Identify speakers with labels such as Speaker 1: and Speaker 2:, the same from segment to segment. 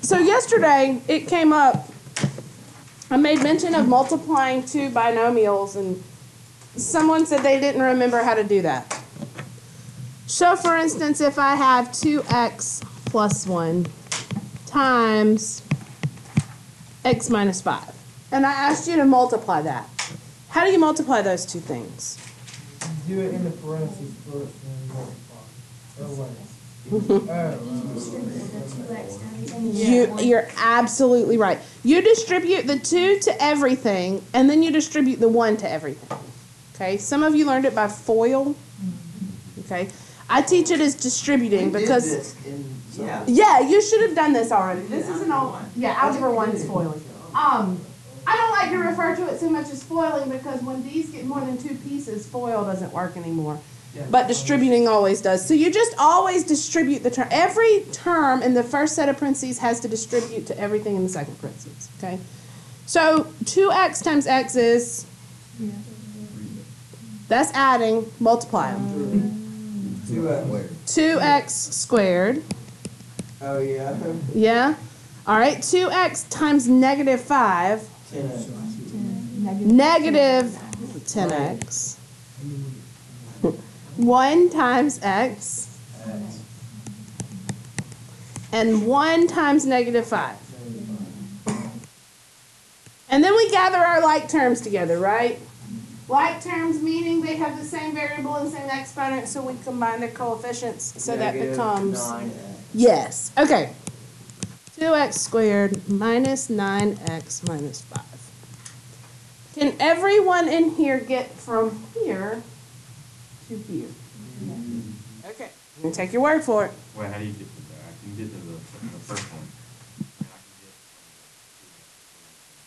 Speaker 1: So yesterday it came up, I made mention of multiplying two binomials, and someone said they didn't remember how to do that. So for instance, if I have 2x plus 1 times x minus 5, and I asked you to multiply that, how do you multiply those two things?
Speaker 2: Do it in the parentheses first and multiply.
Speaker 1: You're absolutely right. You distribute the 2 to everything, and then you distribute the 1 to everything. Okay? Some of you learned it by FOIL. Okay? I teach it as distributing because... Yeah, you should have done this already. This is an old... Yeah, Algebra 1 is foiling. I don't like to refer to it so much as foiling because when these get more than 2 pieces, FOIL doesn't work anymore. But distributing always does. So you just always distribute the term. Every term in the first set of parentheses has to distribute to everything in the second parentheses. Okay? So 2x times x is... That's adding. Multiply them. 2x squared.
Speaker 2: Oh, yeah.
Speaker 1: Yeah? All right. 2x times negative 5.
Speaker 2: 10x.
Speaker 1: Negative 10x. 1 times x. And 1 times negative 5. And then we gather our like terms together, right? Like terms meaning they have the same variable and same exponent, so we combine their coefficients, so that becomes...
Speaker 2: 9x.
Speaker 1: Yes. Okay. 2x squared minus 9x minus 5. Can everyone in here get from here to here? Okay. You can take your word for it.
Speaker 3: Wait, how do you get to there? I can get to the first one.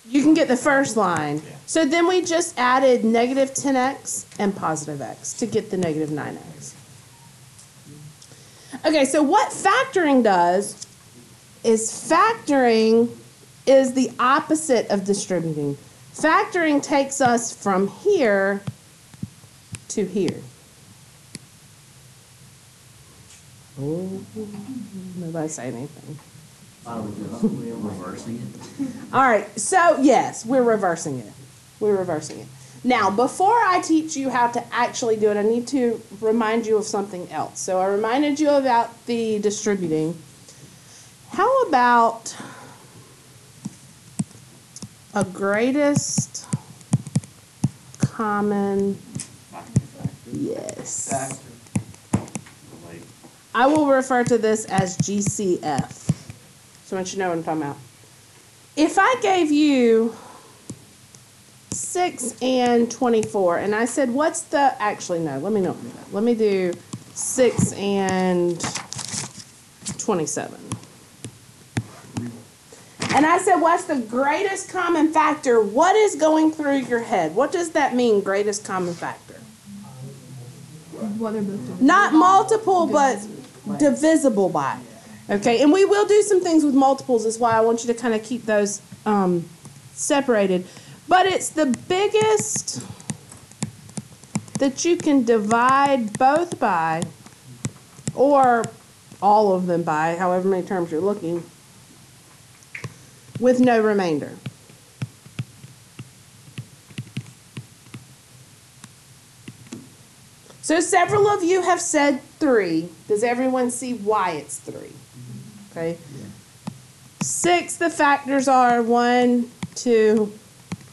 Speaker 1: You can get the first line.
Speaker 3: Yeah.
Speaker 1: So then we just added negative 10x and positive x to get the negative 9x. Okay, so what factoring does is the opposite of distributing. Factoring takes us from here to here. Oh, nobody say anything.
Speaker 4: Reversing it?
Speaker 1: All right, so yes, we're reversing it. We're reversing it. Now, before I teach you how to actually do it, I need to remind you of something else. So I reminded you about the distributing. How about a greatest common... Yes.
Speaker 2: Factor.
Speaker 1: I will refer to this as GCF. So I want you to know what I'm talking about. If I gave you 6 and 24, and I said, what's the... Actually, no, let me not do that. Let me do 6 and 27. And I said, what's the greatest common factor? What is going through your head? What does that mean, greatest common factor? Not multiple, but divisible by. Okay, and we will do some things with multiples. That's why I want you to kind of keep those separated. But it's the biggest that you can divide both by, or all of them by, however many terms you're looking, with no remainder. So several of you have said 3. Does everyone see why it's 3? Okay. 6, the factors are 1, 2,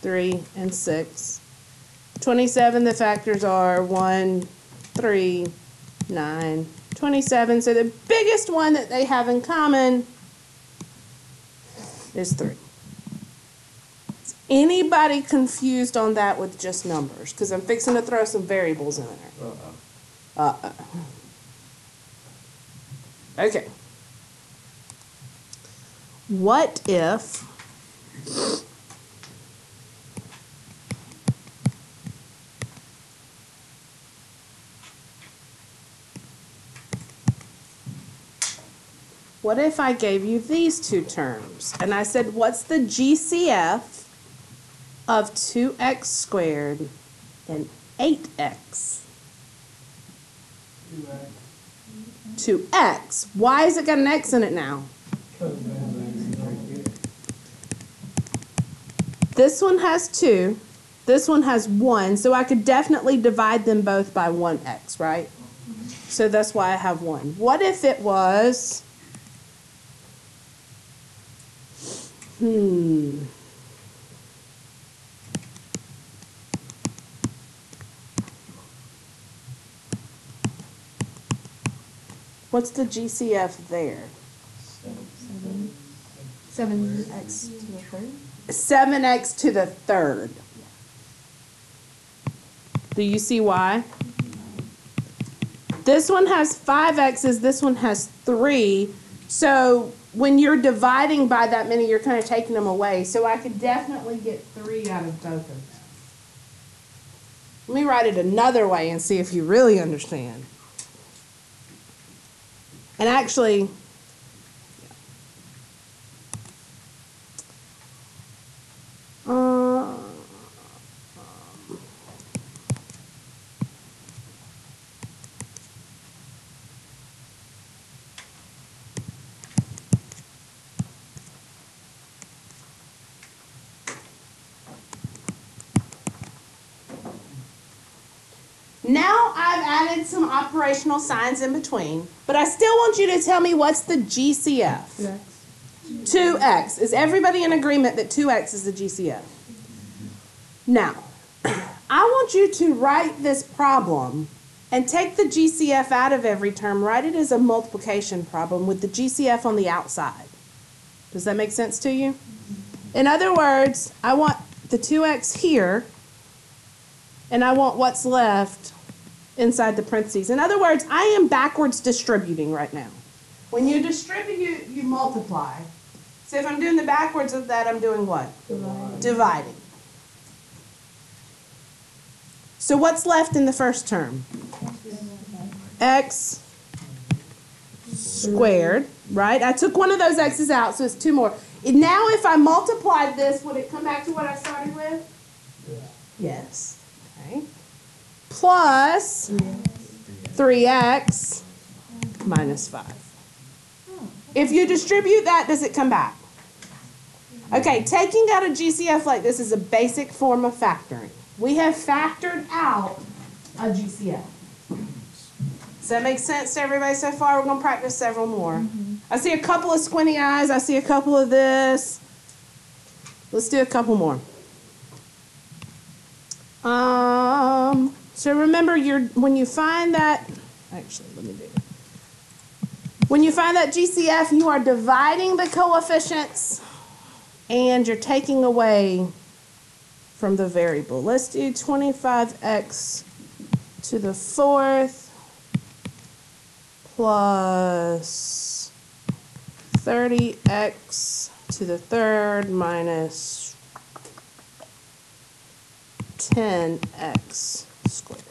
Speaker 1: 3, and 6. 27, the factors are 1, 3, 9, 27. So the biggest one that they have in common is 3. Is anybody confused on that with just numbers? Because I'm fixing to throw some variables in there. Okay. What if I gave you these two terms and I said, what's the GCF of 2x squared and 8x?
Speaker 2: 2x.
Speaker 1: to x. Why is it got an x in it now? This one has 2. This one has 1. So I could definitely divide them both by 1x, right? So that's why I have 1. What if it was... What's the GCF there?
Speaker 4: 7x to the third.
Speaker 1: 7x to the third. Do you see why? This one has 5 x's, this one has 3. So when you're dividing by that many, you're kind of taking them away. So I could definitely get 3 out of both of them. Let me write it another way and see if you really understand. And actually, now I've added some operational signs in between, but I still want you to tell me what's the GCF. 2x. Is everybody in agreement that 2x is the GCF? Now, I want you to write this problem and take the GCF out of every term. Write it as a multiplication problem with the GCF on the outside. Does that make sense to you? In other words, I want the 2x here, and I want what's left inside the parentheses. In other words, I am backwards distributing right now. When you distribute, you multiply. So if I'm doing the backwards of that, I'm doing what? Dividing. So what's left in the first term? X squared, right? I took one of those x's out, so it's 2 more. Now if I multiplied this, would it come back to what I started with? Yes. Okay. Plus 3x minus 5. If you distribute that, does it come back? Okay, taking out a GCF like this is a basic form of factoring. We have factored out a GCF. Does that make sense to everybody so far? We're going to practice several more. I see a couple of squinty eyes. I see a couple of this. Let's do a couple more. So remember, when you find that, actually, let me do it. When you find that GCF, you are dividing the coefficients and you're taking away from the variable. Let's do 25x to the 4th plus 30x to the 3rd minus 10x squared.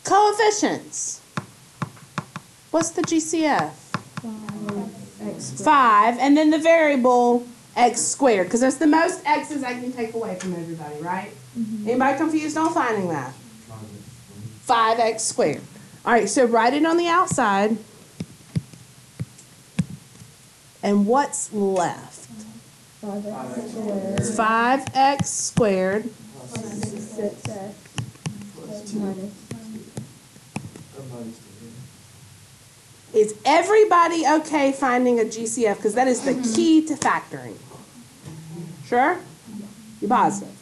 Speaker 1: Coefficients. What's the GCF? 5, and then the variable x squared, because that's the most x's I can take away from everybody, right? Anybody confused on finding that? 5x squared. All right, so write it on the outside. And what's left? 5x squared.
Speaker 4: 6x minus.
Speaker 1: Is everybody okay finding a GCF? Because that is the key to factoring. Sure? You positive?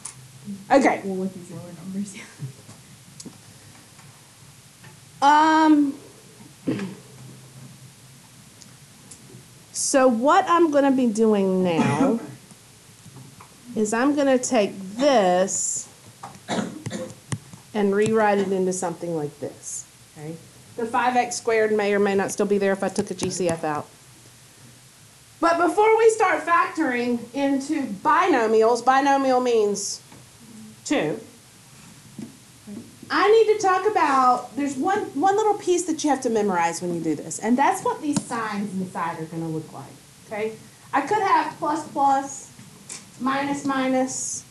Speaker 1: Okay.
Speaker 4: Well, with these lower numbers.
Speaker 1: So what I'm going to be doing now is I'm going to take this and rewrite it into something like this. Okay? The 5x squared may or may not still be there if I took a GCF out. But before we start factoring into binomials, binomial means 2. I need to talk about, there's one little piece that you have to memorize when you do this, and that's what these signs inside are going to look like. Okay? I could have plus plus, minus minus,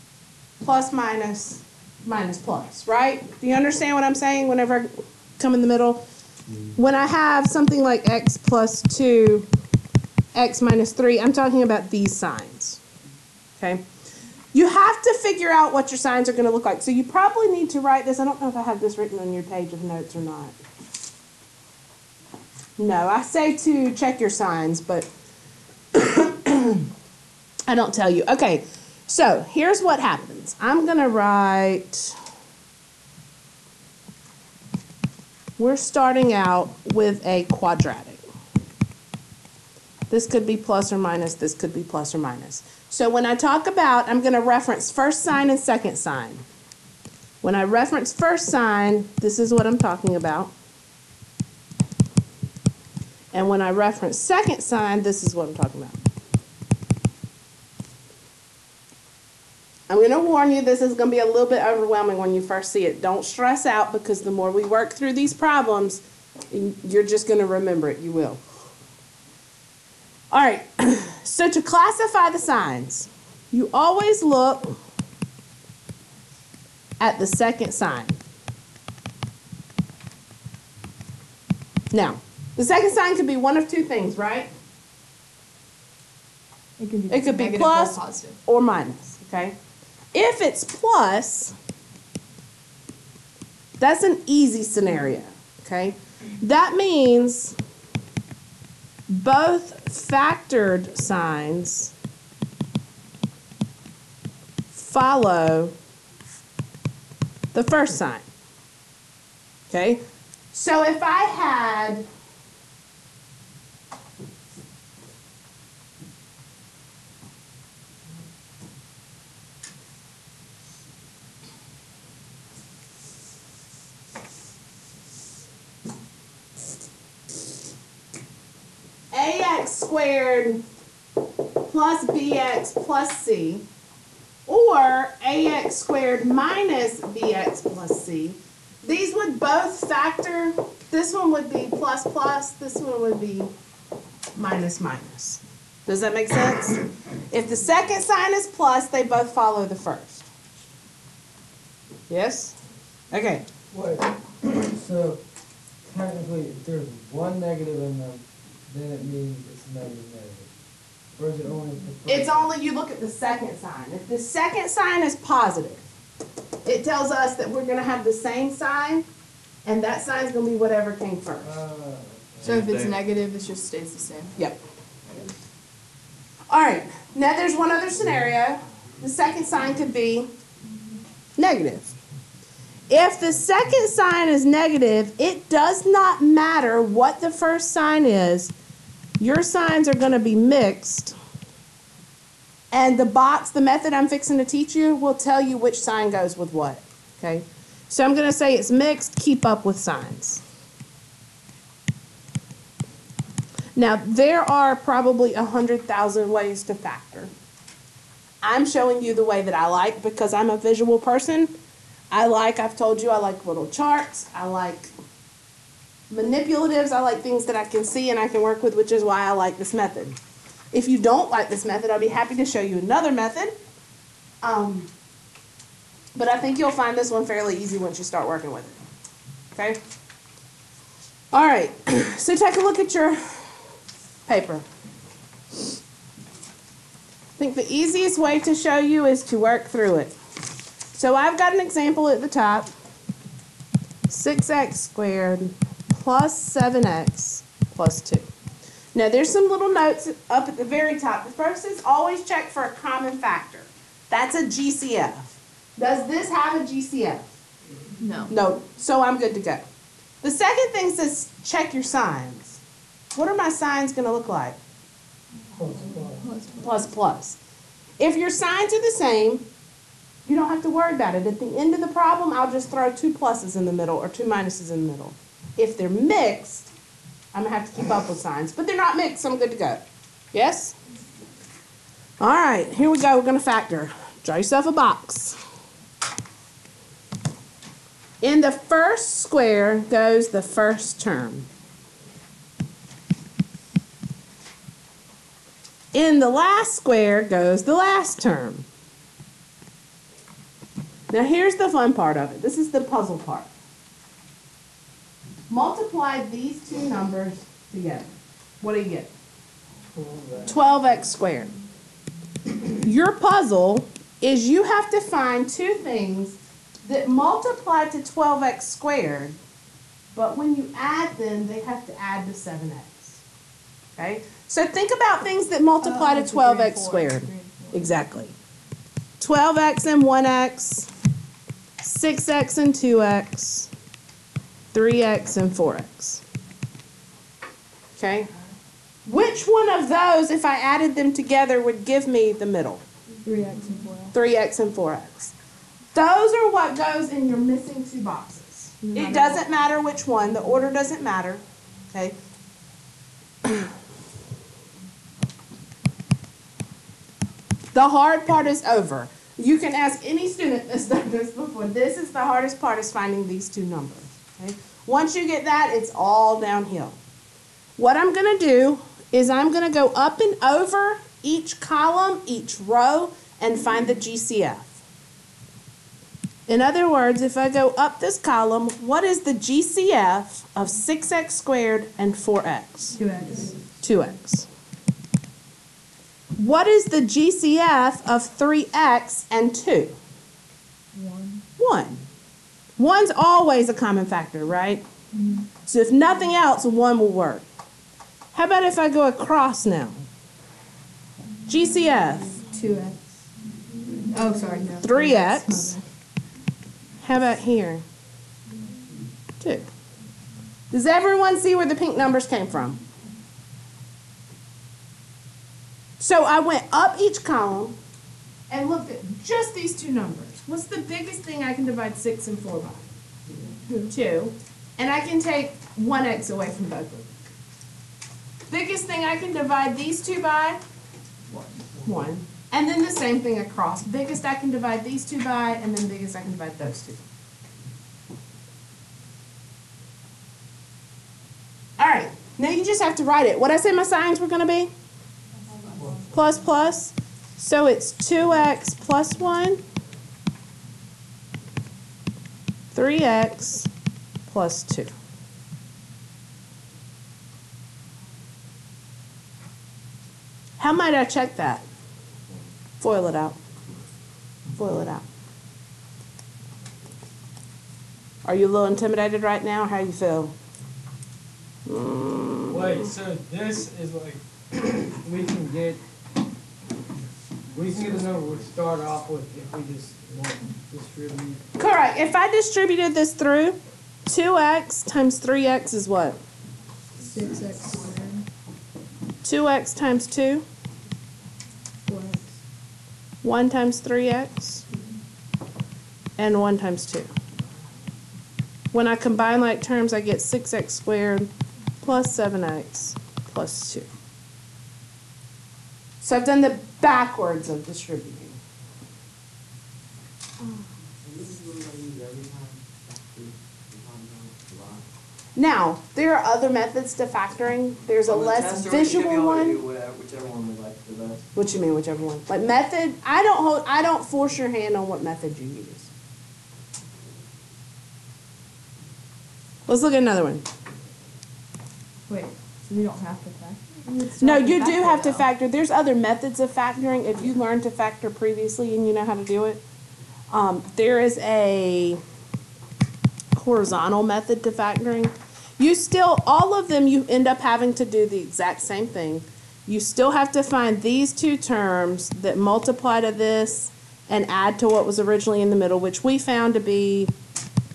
Speaker 1: plus minus, minus plus, right? Do you understand what I'm saying whenever I come in the middle? When I have something like x plus 2, x minus 3, I'm talking about these signs. Okay? You have to figure out what your signs are going to look like. So you probably need to write this. I don't know if I have this written on your page of notes or not. No, I say to check your signs, but I don't tell you. Okay, so here's what happens. I'm going to write, we're starting out with a quadratic. This could be plus or minus, this could be plus or minus. So when I talk about, I'm going to reference first sign and second sign. When I reference first sign, this is what I'm talking about. And when I reference second sign, this is what I'm talking about. I'm going to warn you, this is going to be a little bit overwhelming when you first see it. Don't stress out, because the more we work through these problems, you're just going to remember it. You will. All right, so to classify the signs, you always look at the second sign. Now, the second sign could be one of two things, right?
Speaker 4: It could be,
Speaker 1: It could be plus or minus, okay? If it's plus, that's an easy scenario, okay? That means both factored signs follow the first sign, okay? So if I had ax squared plus bx plus c, or ax squared minus bx plus c, these would both factor. This one would be plus plus, this one would be minus minus. Does that make sense? If the second sign is plus, they both follow the first. Yes? Okay.
Speaker 2: Wait, so technically, if there's one negative in them, then it means it's negative. Or is it only the first?
Speaker 1: It's only you look at the second sign. If the second sign is positive, it tells us that we're going to have the same sign, and that sign is going to be whatever came first.
Speaker 4: So if it's negative, it just stays the same.
Speaker 1: Yep. All right. Now there's one other scenario. The second sign could be negative. If the second sign is negative, it does not matter what the first sign is. Your signs are going to be mixed. And the box, the method I'm fixing to teach you, will tell you which sign goes with what. Okay? So I'm going to say it's mixed. Keep up with signs. Now, there are probably 100,000 ways to factor. I'm showing you the way that I like because I'm a visual person. I've told you, I like little charts. I like manipulatives. I like things that I can see and I can work with, which is why I like this method. If you don't like this method, I'll be happy to show you another method. But I think you'll find this one fairly easy once you start working with it. Okay? All right. So take a look at your paper. I think the easiest way to show you is to work through it. So I've got an example at the top. 6x squared plus 7x plus 2. Now there's some little notes up at the very top. The first is always check for a common factor. That's a GCF. Does this have a GCF?
Speaker 4: No.
Speaker 1: No. So I'm good to go. The second thing says check your signs. What are my signs going to look like? Plus plus. If your signs are the same, you don't have to worry about it. At the end of the problem, I'll just throw 2 pluses in the middle or 2 minuses in the middle. If they're mixed, I'm going to have to keep up with signs. But they're not mixed, so I'm good to go. Yes? All right, here we go. We're going to factor. Draw yourself a box. In the first square goes the first term. In the last square goes the last term. Now here's the fun part of it. This is the puzzle part. Multiply these two numbers together. What do you get? 12x squared. Your puzzle is you have to find two things that multiply to 12x squared, but when you add them, they have to add to 7x. Okay? So think about things that multiply to 12x squared. Exactly. 12x and 1x, 6x and 2x, 3x and 4x. Okay? Which one of those, if I added them together, would give me the middle?
Speaker 4: 3x and 4x.
Speaker 1: 3x and 4x. Those are what goes in your missing two boxes. It doesn't matter which one. The order doesn't matter. Okay? The hard part is over. You can ask any student that's done this before. This is the hardest part, is finding these two numbers. Okay? Once you get that, it's all downhill. What I'm going to do is I'm going to go up and over each column, each row, and find the GCF. In other words, if I go up this column, what is the GCF of 6x squared and 4x?
Speaker 4: 2x.
Speaker 1: 2x. What is the GCF of 3x and 2?
Speaker 4: 1.
Speaker 1: 1. 1's always a common factor, right? So if nothing else, 1 will work. How about if I go across now? GCF.
Speaker 4: 2x. Oh, sorry, no.
Speaker 1: 3x. How about here? 2. Does everyone see where the pink numbers came from? So I went up each column and looked at just these two numbers. What's the biggest thing I can divide 6 and 4 by? 2. And I can take 1x away from both of them. Biggest thing I can divide these two by? 1. And then the same thing across. Biggest I can divide these two by, and then biggest I can divide those two. All right, now you just have to write it. What I say my signs were going to be? Plus, plus. So it's 2x plus 1, 3x plus 2. How might I check that? Foil it out. Foil it out. Are you a little intimidated right now? How do you feel?
Speaker 2: Wait, so this is like, we can get the number we start off with if we just want to distribute.
Speaker 1: Correct. If I distributed this through, 2x times 3x is what?
Speaker 4: 6x squared.
Speaker 1: 2x times 2?
Speaker 4: 4x.
Speaker 1: 1 times 3x? And 1 times 2. When I combine like terms, I get 6x squared plus 7x plus 2. So I've done the backwards of distributing. Now, there are other methods to factoring. There's a less visual one.
Speaker 5: Whichever one we like the best.
Speaker 1: What you mean, whichever one? Like method, I don't force your hand on what method you use. Let's look at another one.
Speaker 4: Wait, so we don't have to factor?
Speaker 1: No, you do have to factor. There's other methods of factoring. If you learned to factor previously and you know how to do it, there is a horizontal method to factoring. You still, all of them, you end up having to do the exact same thing. You still have to find these two terms that multiply to this and add to what was originally in the middle, which we found to be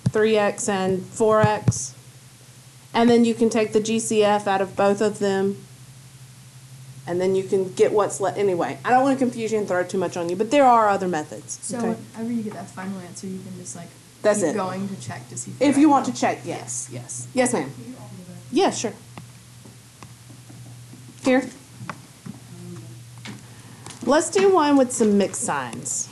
Speaker 1: 3x and 4x. And then you can take the GCF out of both of them. And then you can get what's left. Anyway, I don't want to confuse you and throw too much on you, but there are other methods.
Speaker 4: So
Speaker 1: Okay?
Speaker 4: whenever you get that final answer, you can just like
Speaker 1: That's
Speaker 4: keep
Speaker 1: it.
Speaker 4: going to check to see
Speaker 1: If
Speaker 4: you're
Speaker 1: you
Speaker 4: right.
Speaker 1: want to check, yes, yes. Yes, ma'am. Yeah, sure. Here. Let's do one with some mixed signs.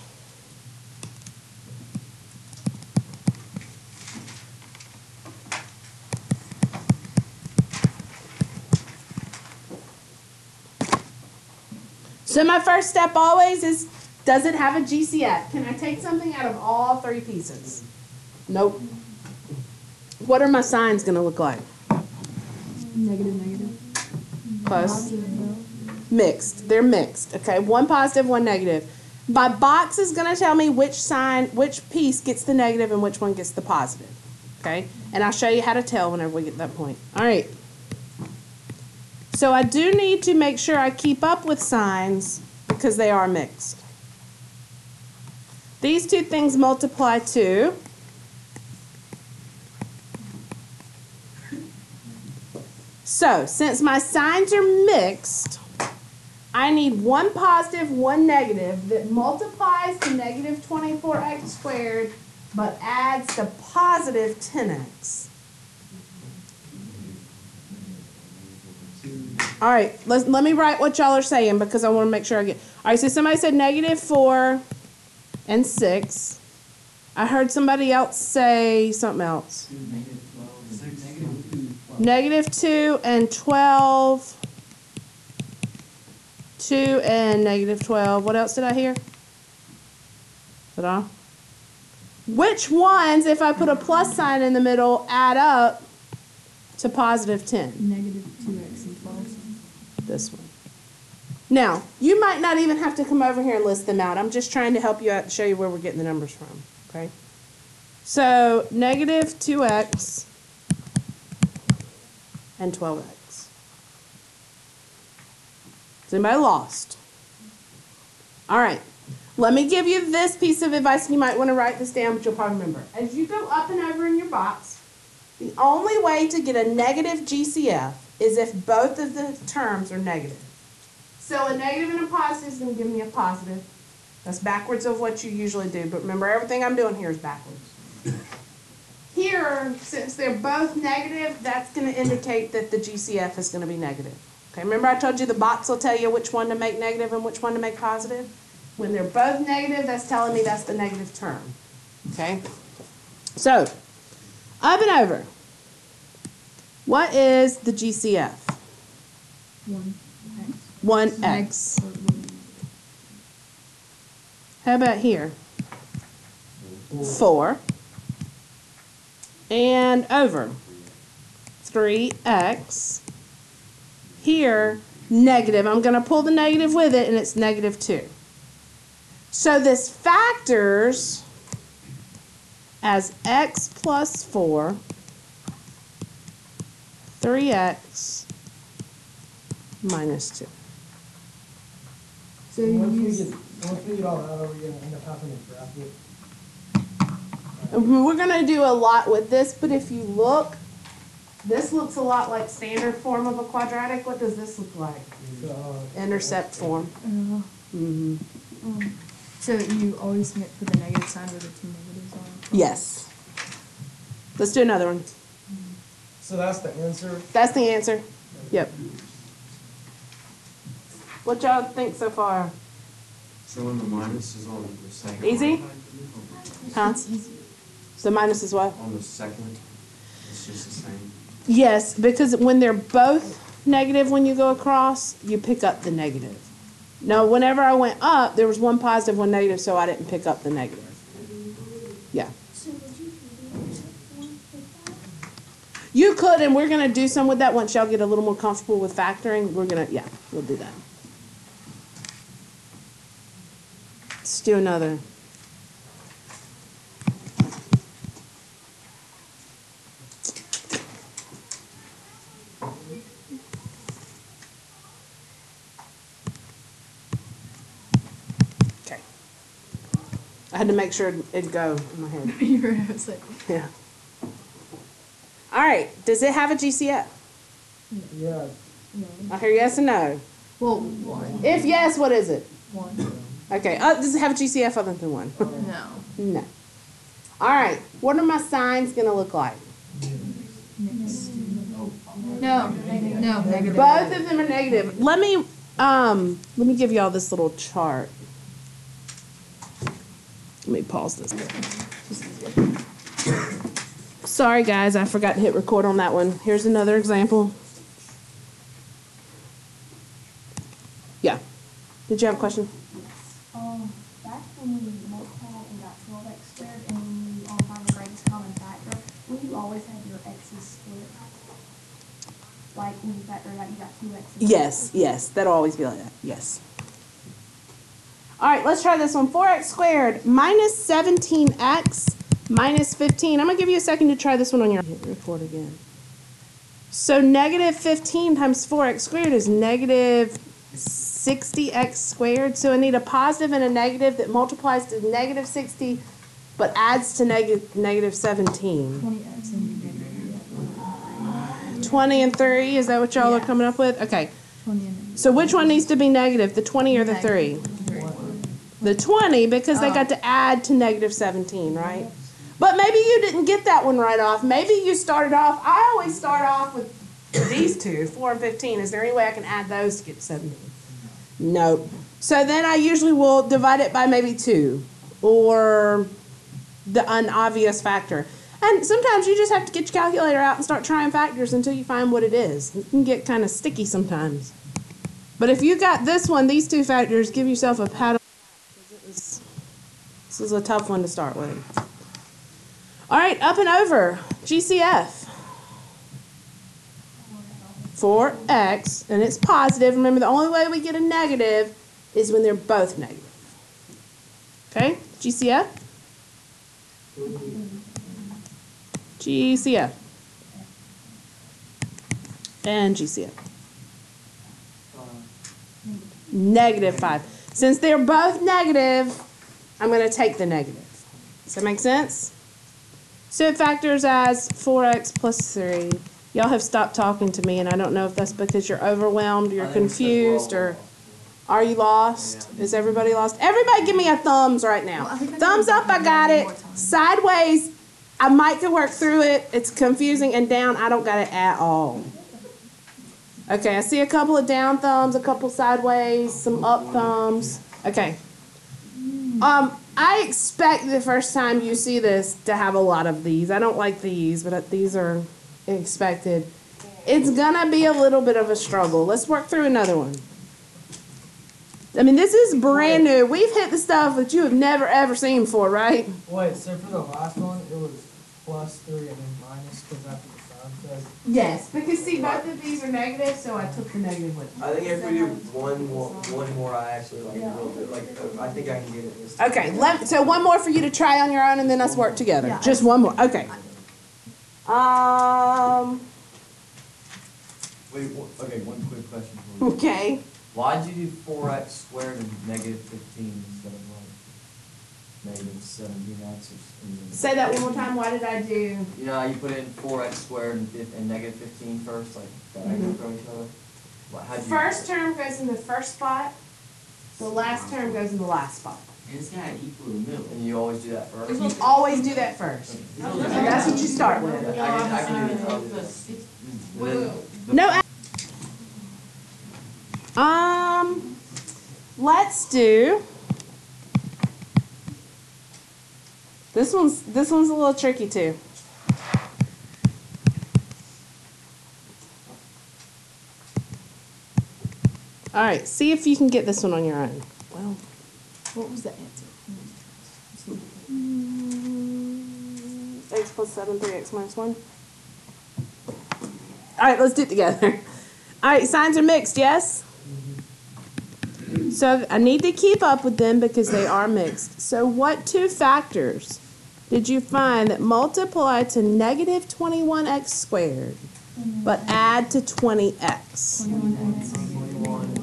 Speaker 1: So my first step always is, does it have a GCF? Can I take something out of all three pieces? Nope. What are my signs going to look like?
Speaker 4: Negative, negative.
Speaker 1: Close.
Speaker 4: Positive, no.
Speaker 1: Mixed. They're mixed. Okay, one positive, one negative. My box is going to tell me which sign, which piece gets the negative and which one gets the positive. Okay, and I'll show you how to tell whenever we get to that point. All right. So I do need to make sure I keep up with signs because they are mixed. These two things multiply to so since my signs are mixed, I need one positive, one negative that multiplies to negative 24x squared but adds to positive 10x. All right, let me write what y'all are saying because I want to make sure I get. All right, so somebody said negative 4 and 6. I heard somebody else say something else. Negative 2 and 12. 2 and negative 12. What else did I hear? Is that all? Which ones, if I put a plus sign in the middle, add up to positive 10?
Speaker 4: Negative 2x and 12.
Speaker 1: This one. Now, you might not even have to come over here and list them out. I'm just trying to help you out and show you where we're getting the numbers from. Okay? So, negative 2x and 12x. Is anybody lost? All right. Let me give you this piece of advice. You might want to write this down, but you'll probably remember. As you go up and over in your box, the only way to get a negative GCF is if both of the terms are negative. So a negative and a positive is going to give me a positive. That's backwards of what you usually do, but remember everything I'm doing here is backwards. Here, since they're both negative, that's going to indicate that the GCF is going to be negative. Okay, remember I told you the box will tell you which one to make negative and which one to make positive? When they're both negative, that's telling me that's the negative term. Okay? So, up and over. What is the GCF?
Speaker 4: 1x.
Speaker 1: 1x. How about here? 4. And over. 3x. Here, negative. I'm going to pull the negative with it, and it's negative 2. So this factors as x plus 4, 3x minus 2.
Speaker 4: So you use...
Speaker 2: Once we get all that, are we going to end up having to graph it?
Speaker 1: We're going to do a lot with this, but if you look, this looks a lot like standard form of a quadratic. What does this look like? Intercept form.
Speaker 4: So you always put the negative sign where the two negatives are?
Speaker 1: Yes. Let's do another one.
Speaker 2: So that's the answer?
Speaker 1: That's the answer. Yep. What y'all think so far?
Speaker 3: So when the minus is on the second.
Speaker 1: Easy? Huh?
Speaker 4: It's easy.
Speaker 1: The minus is what?
Speaker 3: On the second, it's just the same.
Speaker 1: Yes, because when they're both negative when you go across, you pick up the negative. Now, whenever I went up, there was one positive, one negative, so I didn't pick up the negative. Yeah.
Speaker 6: So would you intercept one with that?
Speaker 1: You could, and we're going to do some with that once y'all get a little more comfortable with factoring. We're going to, yeah, we'll do that. Let's do another. Okay. I had to make sure it'd go in my head.
Speaker 4: You were, I was like...
Speaker 1: Yeah. All right. Does it have a GCF?
Speaker 2: Yeah.
Speaker 4: No.
Speaker 1: I hear yes and no.
Speaker 4: Well, 1.
Speaker 1: If yes, what is it?
Speaker 4: 1.
Speaker 1: Okay. Does it have a GCF other than 1?
Speaker 4: No.
Speaker 1: No. All right. What are my signs going to look like?
Speaker 4: Mixed. No. No. Negative.
Speaker 1: Both of them are negative. Let me give y'all this little chart. Let me pause this. Sorry, guys. I forgot to hit record on that one. Here's another example. Yeah. Did you have a question?
Speaker 6: Back when we multiplied and got 12x squared and we all find the greatest common factor, will you always have your x's split? Like when you factor it out, you got 2x's.
Speaker 1: Yes, that'll always be like that, yes. All right, let's try this one. 4x squared minus 17x minus 15. I'm gonna give you a second to try this one on your, hit record again. So negative 15 times 4x squared is negative 60x squared. So I need a positive and a negative that multiplies to negative 60, but adds to negative 17.
Speaker 4: 20x and negative
Speaker 1: 20 and 3, is that what y'all are
Speaker 4: Yeah.
Speaker 1: coming up with? Okay.
Speaker 4: 20 and
Speaker 1: So which one needs to be negative, the 20 or the 3?
Speaker 4: negative 3.
Speaker 1: The 20, because they
Speaker 4: Oh.
Speaker 1: got to add to negative 17, right? But maybe you didn't get that one right off. Maybe you started off, I always start off with these two, 4 and 15. Is there any way I can add those to get to 17? Nope. So then I usually will divide it by maybe 2, or the unobvious factor. And sometimes you just have to get your calculator out and start trying factors until you find what it is. It can get kind of sticky sometimes. But if you got this one, these two factors, give yourself a pat on the back, 'cause this is a tough one to start with. All right, up and over, GCF. 4x, and it's positive. Remember, the only way we get a negative is when they're both negative. Okay, GCF? GCF. And GCF. Negative 5. Since they're both negative, I'm going to take the negative. Does that make sense? So it factors as 4x plus 3. Y'all have stopped talking to me, and I don't know if that's because you're overwhelmed, you're confused, or are you lost? Is everybody lost? Everybody give me a thumbs right now.
Speaker 4: Well, I think I
Speaker 1: Thumbs
Speaker 4: need to
Speaker 1: up, I
Speaker 4: do
Speaker 1: got
Speaker 4: one
Speaker 1: it.
Speaker 4: more time.
Speaker 1: Sideways, I might could work through it. It's confusing. And down, I don't got it at all. Okay, I see a couple of down thumbs, a couple sideways, some up thumbs. Okay. I expect the first time you see this to have a lot of these. I don't like these, but these are expected. It's gonna be a little bit of a struggle. Let's work through another one. I mean, this is brand new. We've hit the stuff that you have never ever seen before, right?
Speaker 2: Wait, so for the last one, it was plus 3 and then minus because that's what the sign says.
Speaker 1: Yes, because see, both of these are negative, so I took the negative with
Speaker 5: I think if we do one more, I actually like a little bit, like, I think I can get it this time.
Speaker 1: Okay, so one more for you to try on your own, and then us work together.
Speaker 4: Yeah,
Speaker 1: Just one more. Okay.
Speaker 5: Wait, okay, one quick question for you.
Speaker 1: Okay.
Speaker 5: Why'd you do 4x squared and negative 15 instead of like negative 17x?
Speaker 1: Say that one more time. Why did I do?
Speaker 5: You know how you put in 4x squared and negative 15 first, like diagonal from each other? How'd you?
Speaker 1: First term goes in the first spot. The last term goes in the last spot.
Speaker 3: And it's gotta equal the middle.
Speaker 5: And you always do that first?
Speaker 1: You always do that first. That's what you start with.
Speaker 5: I can do this. I'll do this. And then
Speaker 1: No. Let's do. This one's a little tricky too. All right, see if you can get this one on your own. Well,
Speaker 4: What was the answer?
Speaker 1: x plus 7, 3x minus 1. All right, let's do it together. All right, signs are mixed, yes? So I need to keep up with them because they are mixed. So what two factors did you find that multiply to negative 21x squared, but add to 20x?
Speaker 5: 21.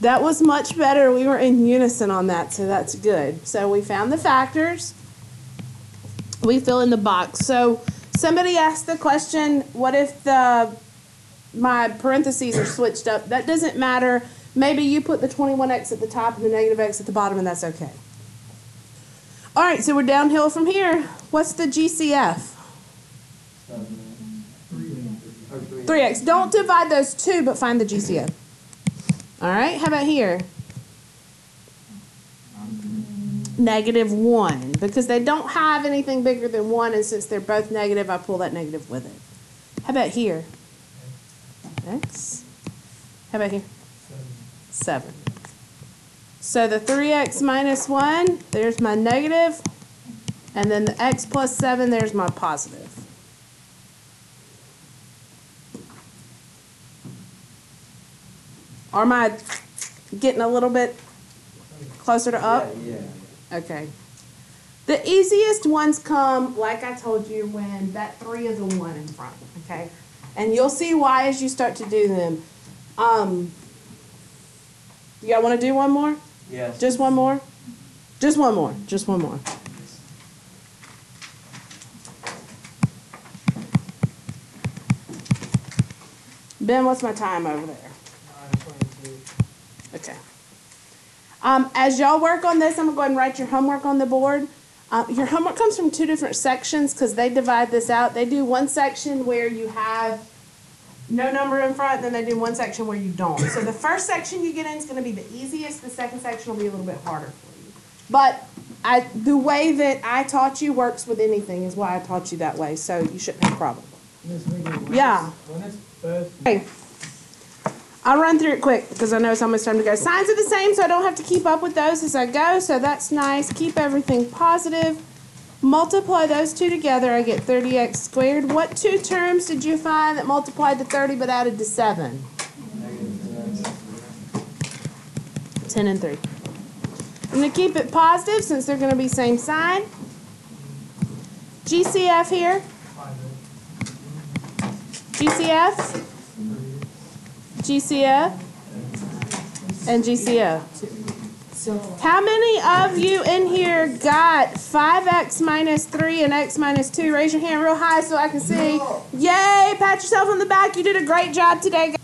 Speaker 1: That was much better. We were in unison on that, so that's good. So we found the factors. We fill in the box. So somebody asked the question, what if my parentheses are switched up? That doesn't matter. Maybe you put the 21x at the top and the negative x at the bottom, and that's okay. All right, so we're downhill from here. What's the GCF? 3x. Don't divide those two, but find the GCF. All right, how about here? Negative 1, because they don't have anything bigger than 1, and since they're both negative, I pull that negative with it. How about here? X. How about here? 7. So the 3x minus 1, there's my negative, and then the x plus 7, there's my positive. Or am I getting a little bit closer to up?
Speaker 5: Yeah.
Speaker 1: Okay. The easiest ones come, like I told you, when that 3 is a 1 in front, okay? And you'll see why as you start to do them. You want to do one more?
Speaker 5: Yes.
Speaker 1: Just one more? Just one more. Just one more. Ben, what's my time over there?
Speaker 2: 9:22.
Speaker 1: Okay. As y'all work on this, I'm going to go ahead and write your homework on the board. Your homework comes from 2 different sections because they divide this out. They do one section where you have no number in front, then they do one section where you don't. So the first section you get in is going to be the easiest. The second section will be a little bit harder for you. But the way that I taught you works with anything is why I taught you that way. So you shouldn't have a problem.
Speaker 2: Miss Vicky, when
Speaker 1: Yeah.
Speaker 2: When it's first.
Speaker 1: Okay. I'll run through it quick because I know it's almost time to go. Signs are the same, so I don't have to keep up with those as I go, so that's nice. Keep everything positive. Multiply those two together, I get 30x squared. What 2 terms did you find that multiplied to 30 but added to 7? 10 and 3. I'm going to keep it positive since they're going to be same sign. GCF here. GCF. GCF. And GCF. How many of you in here got 5x minus 3 and x minus 2? Raise your hand real high so I can see. Yay! Pat yourself on the back. You did a great job today.